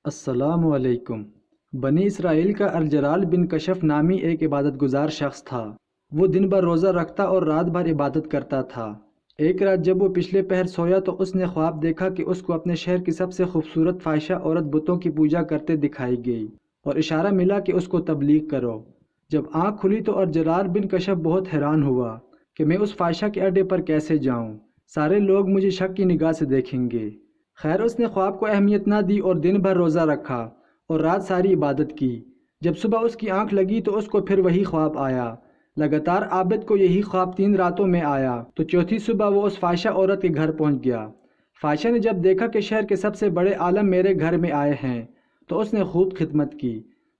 अस्सलामु अलैकुम। बनी इसराइल का अर्जराल बिन कशफ नामी एक इबादत गुजार शख्स था। वो दिन भर रोज़ा रखता और रात भर इबादत करता था। एक रात जब वो पिछले पहर सोया तो उसने ख्वाब देखा कि उसको अपने शहर की सबसे खूबसूरत फ़ाहिशा औरत बुतों की पूजा करते दिखाई गई और इशारा मिला कि उसको तबलीग करो। जब आँख खुली तो अर्जराल बिन कशफ बहुत हैरान हुआ कि मैं उस फ़ाहिशा के अड्डे पर कैसे जाऊँ, सारे लोग मुझे शक की निगाह से देखेंगे। खैर उसने ख्वाब को अहमियत ना दी और दिन भर रोज़ा रखा और रात सारी इबादत की। जब सुबह उसकी आंख लगी तो उसको फिर वही ख्वाब आया। लगातार आबिद को यही ख्वाब 3 रातों में आया तो चौथी सुबह वो उस फ़ाहिशा औरत के घर पहुंच गया। फ़ाहिशा ने जब देखा कि शहर के सबसे बड़े आलम मेरे घर में आए हैं तो उसने खूब खिदमत की।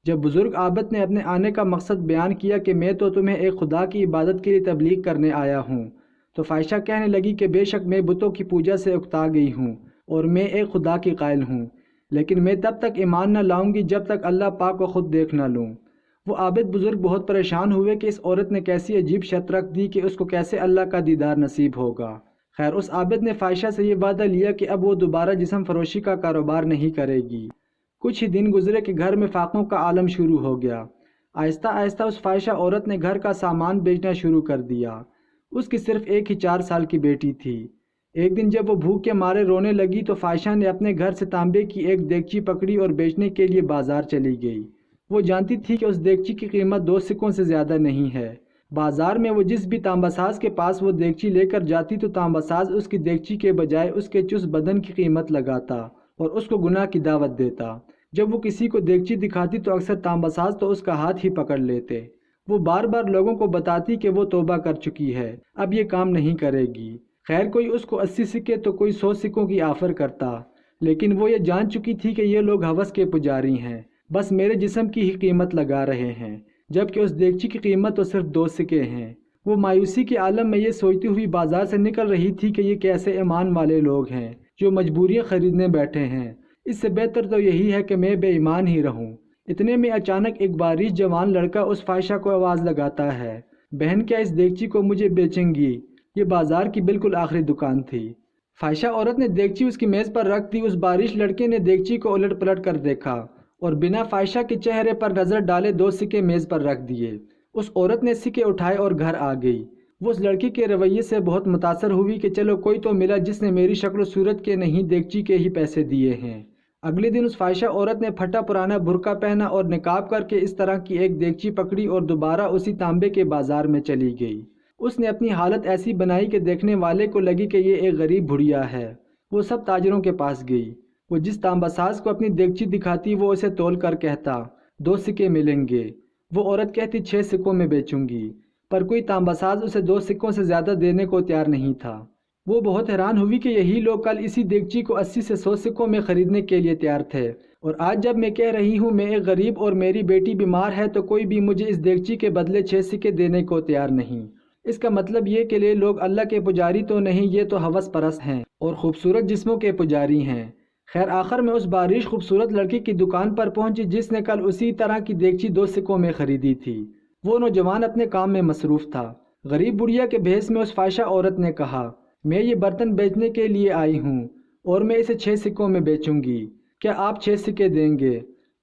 जब बुज़ुर्ग आबिद ने अपने आने का मकसद बयान किया कि मैं तो तुम्हें एक खुदा की इबादत के लिए तबलीग करने आया हूँ, तो फ़ाहिशा कहने लगी कि बेशक मैं बुतों की पूजा से उकता गई हूँ और मैं एक खुदा की कायल हूँ, लेकिन मैं तब तक ईमान न लाऊंगी जब तक अल्लाह पाक को खुद देख न लूँ। वो आबिद बुज़ुर्ग बहुत परेशान हुए कि इस औरत ने कैसी अजीब शर्त रख दी कि उसको कैसे अल्लाह का दीदार नसीब होगा। खैर उस आबिद ने फ़ाहिशा से ये वादा लिया कि अब वो दोबारा जिस्म फरोशी का कारोबार नहीं करेगी। कुछ ही दिन गुजरे कि घर में फाकों का आलम शुरू हो गया। आहिस्ता आहिस्ता उस फ़ाहिशा औरत ने घर का सामान बेचना शुरू कर दिया। उसकी सिर्फ एक ही 4 साल की बेटी थी। एक दिन जब वो भूख के मारे रोने लगी तो फ़ाहिशा ने अपने घर से तांबे की एक देगची पकड़ी और बेचने के लिए बाजार चली गई। वो जानती थी कि उस देगची की कीमत 2 सिक्कों से ज़्यादा नहीं है। बाजार में वो जिस भी तांबासाज के पास वो देगची लेकर जाती तो तांबासाज उसकी देगची के बजाय उसके चुस्त बदन की कीमत लगाता और उसको गुनाह की दावत देता। जब वो किसी को देगची दिखाती तो अक्सर तांबासाज तो उसका हाथ ही पकड़ लेते। वो बार बार लोगों को बताती कि वो तौबा कर चुकी है, अब ये काम नहीं करेगी। खैर कोई उसको 80 सिक्के तो कोई 100 सिक्कों की आफ़र करता, लेकिन वो ये जान चुकी थी कि ये लोग हवस के पुजारी हैं, बस मेरे जिस्म की ही कीमत लगा रहे हैं, जबकि उस देगची की कीमत तो सिर्फ 2 सिक्के हैं। वो मायूसी के आलम में ये सोचती हुई बाजार से निकल रही थी कि ये कैसे ईमान वाले लोग हैं जो मजबूरियाँ खरीदने बैठे हैं। इससे बेहतर तो यही है कि मैं बेईमान ही रहूं। इतने में अचानक एक बारिश जवान लड़का उस फ़ाहिशा को आवाज़ लगाता है, बहन क्या इस देगची को मुझे बेचेंगी? ये बाजार की बिल्कुल आखिरी दुकान थी। फ़ाहिशा औरत ने देगची उसकी मेज़ पर रख दी। उस बारिश लड़के ने देगची को उलट पलट कर देखा और बिना फ़ाहिशा के चेहरे पर नज़र डाले 2 सिक्के मेज़ पर रख दिए। उस औरत ने सिक्के उठाए और घर आ गई। वो उस लड़की के रवैये से बहुत मुतासर हुई कि चलो कोई तो मिला जिसने मेरी शक्ल सूरत के नहीं देगची के ही पैसे दिए हैं। अगले दिन उस फ़ाहिशा औरत ने फटा पुराना बुर्का पहना और निकाब करके इस तरह की एक देगची पकड़ी और दोबारा उसी तांबे के बाजार में चली गई। उसने अपनी हालत ऐसी बनाई कि देखने वाले को लगी कि ये एक गरीब बुढ़िया है। वो सब ताजरों के पास गई। वो जिस तांबासाज को अपनी देगची दिखाती वो उसे तोल कर कहता 2 सिक्के मिलेंगे। वो औरत कहती 6 सिक्कों में बेचूंगी, पर कोई तांबासाज उसे 2 सिक्कों से ज़्यादा देने को तैयार नहीं था। वो बहुत हैरान हुई कि यही लोग कल इसी देगची को 80 से 100 सिक्कों में ख़रीदने के लिए तैयार थे, और आज जब मैं कह रही हूँ मैं एक गरीब और मेरी बेटी बीमार है तो कोई भी मुझे इस देगची के बदले 6 सिक्के देने को तैयार नहीं। इसका मतलब ये कि ये लोग अल्लाह के पुजारी तो नहीं, ये तो हवस परस्त हैं और ख़ूबसूरत जिस्मों के पुजारी हैं। खैर आखिर में उस बारिश खूबसूरत लड़की की दुकान पर पहुंची जिसने कल उसी तरह की देगची 2 सिक्कों में ख़रीदी थी। वो नौजवान अपने काम में मसरूफ़ था। गरीब बुढ़िया के भेस में उस फ़ाहिशा औरत ने कहा, मैं ये बर्तन बेचने के लिए आई हूँ और मैं इसे 6 सिक्कों में बेचूंगी, क्या आप 6 सिक्के देंगे?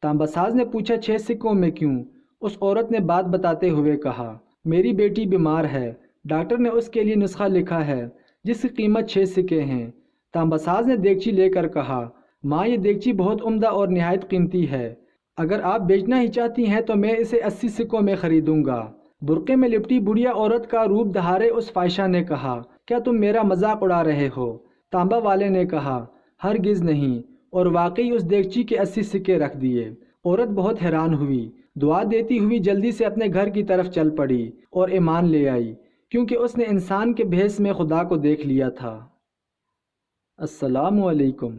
तांबासाज ने पूछा 6 सिक्कों में क्यों? उस औरत ने बात बताते हुए कहा, मेरी बेटी बीमार है, डॉक्टर ने उसके लिए नुस्खा लिखा है जिसकी कीमत 6 सिक्के हैं। तांबासाज ने देगची लेकर कहा, माँ ये देगची बहुत उम्दा और निहायत कीमती है, अगर आप बेचना ही चाहती हैं तो मैं इसे 80 सिक्कों में ख़रीदूँगा। बुरके में लिपटी बुढ़िया औरत का रूप दहाड़े उस फ़ाहिशा ने कहा, क्या तुम मेरा मजाक उड़ा रहे हो? तांबा वाले ने कहा, हरगिज़ नहीं, और वाकई उस देगची के 80 सिक्के रख दिए। औरत बहुत हैरान हुई, दुआ देती हुई जल्दी से अपने घर की तरफ चल पड़ी और ईमान ले आई, क्योंकि उसने इंसान के भेस में खुदा को देख लिया था। अस्सलामु अलैकुम।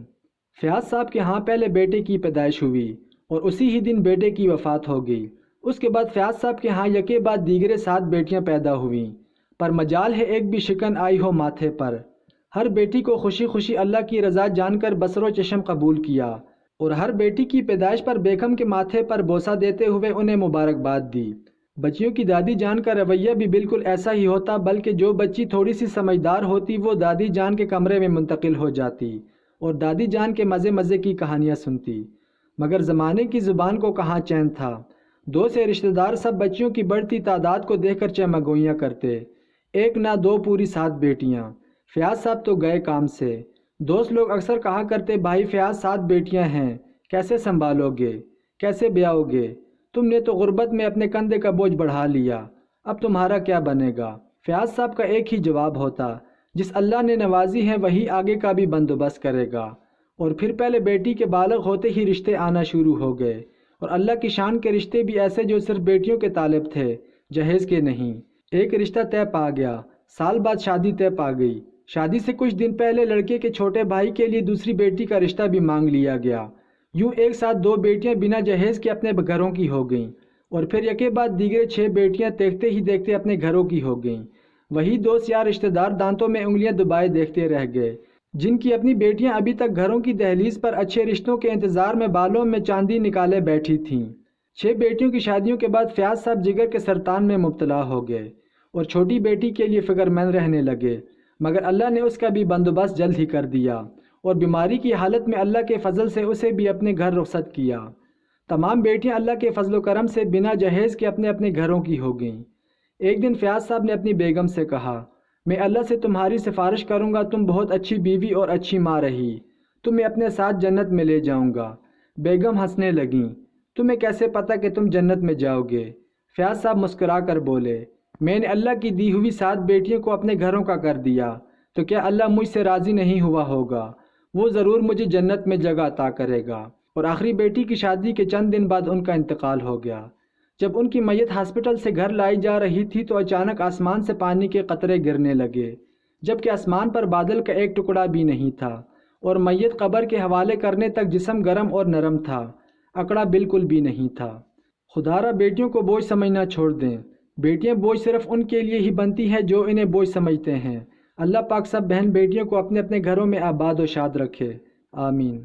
फ़याज़ साहब के यहाँ पहले बेटे की पैदाइश हुई और उसी ही दिन बेटे की वफ़ात हो गई। उसके बाद फ़याज़ साहब के यहाँ यके बाद दीगरे 7 बेटियाँ पैदा हुईं, पर मजाल है एक भी शिकन आई हो माथे पर। हर बेटी को खुशी खुशी अल्लाह की रज़ा जानकर बसरो चश्म कबूल किया और हर बेटी की पैदाइश पर बेगम के माथे पर बोसा देते हुए उन्हें मुबारकबाद दी। बच्चियों की दादी जान का रवैया भी बिल्कुल ऐसा ही होता, बल्कि जो बच्ची थोड़ी सी समझदार होती वो दादी जान के कमरे में मुंतकिल हो जाती और दादी जान के मज़े मज़े की कहानियाँ सुनती। مگر زمانے کی زبان کو کہاں چین تھا۔ دوست سے رشتہ دار سب بچیوں کی بڑھتی تعداد کو دیکھ کر چہمگوئیاں کرتے، ایک نہ دو پوری 7 بیٹیاں۔ فیاض صاحب تو گئے کام سے۔ دوست لوگ اکثر کہا کرتے، بھائی فیاض 7 بیٹیاں ہیں، کیسے سنبھالو گے، کیسے بیاؤ گے؟ تم نے تو غربت میں اپنے کندھے کا بوجھ بڑھا لیا، اب تمہارا کیا بنے گا؟ فیاض صاحب کا ایک ہی جواب ہوتا، جس اللہ نے نوازی ہے وہی آگے کا بھی بندوبست کرے گا۔ اور پھر پہلے بیٹی کے بالغ ہوتے ہی رشتے آنا شروع ہو گئے، اور اللہ کی شان کے رشتے بھی ایسے جو صرف بیٹیوں کے طالب تھے، جہیز کے نہیں۔ ایک رشتہ طے پا گیا، سال بعد شادی طے پا گئی۔ شادی سے کچھ دن پہلے لڑکے کے چھوٹے بھائی کے لیے دوسری بیٹی کا رشتہ بھی مانگ لیا گیا۔ یوں ایک ساتھ 2 بیٹیاں بنا جہیز کے اپنے گھروں کی ہو گئیں، اور پھر یکے بعد دیگرے 6 بیٹیاں دیکھتے ہی دیکھتے اپنے گھروں کی ہو گئیں۔ وہی دوست یا رشتہ دار دانتوں میں انگلیاں دبائے دیکھتے رہ گئے، جن کی اپنی بیٹیاں ابھی تک گھروں کی دہلیز پر اچھے رشتوں کے انتظار میں بالوں میں چاندی نکالے بیٹھی تھیں۔ 6 بیٹیوں کی شادیوں کے بعد فیاض صاحب جگر کے سرطان میں مبتلا ہو گئے، اور چھوٹی بیٹی کے لیے فکر مند رہنے لگے، مگر اللہ نے اس کا بھی بندوبست جلد ہی کر دیا، اور بیماری کی حالت میں اللہ کے فضل سے اسے بھی اپنے گھر رخصت کیا۔ تمام بیٹیاں اللہ کے فضل و کرم سے بنا جہیز کے اپنے اپنے گھروں کی ہو گئیں۔ ایک دن فیاض صاحب نے اپنی بیگم سے کہا، میں اللہ سے تمہاری سفارش کروں گا، تم بہت اچھی بیوی اور اچھی ماں رہی، تمہیں اپنے ساتھ جنت میں لے جاؤں گا۔ بیگم ہنسنے لگیں، تمہیں کیسے پتہ کہ تم جنت میں جاؤ گے؟ فیاض صاحب مسکرا کر بولے، میں نے اللہ کی دی ہوئی 7 بیٹیوں کو اپنے گھروں کا کر دیا، تو کیا اللہ مجھ سے راضی نہیں ہوا ہوگا؟ وہ ضرور مجھے جنت میں جگہ عطا کرے گا۔ اور آخری بیٹی کی شادی کے چند دن بعد ان کا انتقال ہو گیا۔ جب ان کی میت ہاسپٹل سے گھر لائی جا رہی تھی تو اچانک آسمان سے پانی کے قطرے گرنے لگے، جبکہ آسمان پر بادل کا ایک ٹکڑا بھی نہیں تھا، اور میت قبر کے حوالے کرنے تک جسم گرم اور نرم تھا، اکڑا بالکل بھی نہیں تھا۔ خدارا بیٹیوں کو بوجھ سمجھنا چھوڑ دیں، بیٹیاں بوجھ صرف ان کے لیے ہی بنتی ہیں جو انہیں بوجھ سمجھتے ہیں۔ اللہ پاک سب بہن بیٹیوں کو اپنے اپنے گھروں میں آباد و شاد رکھے، آمین۔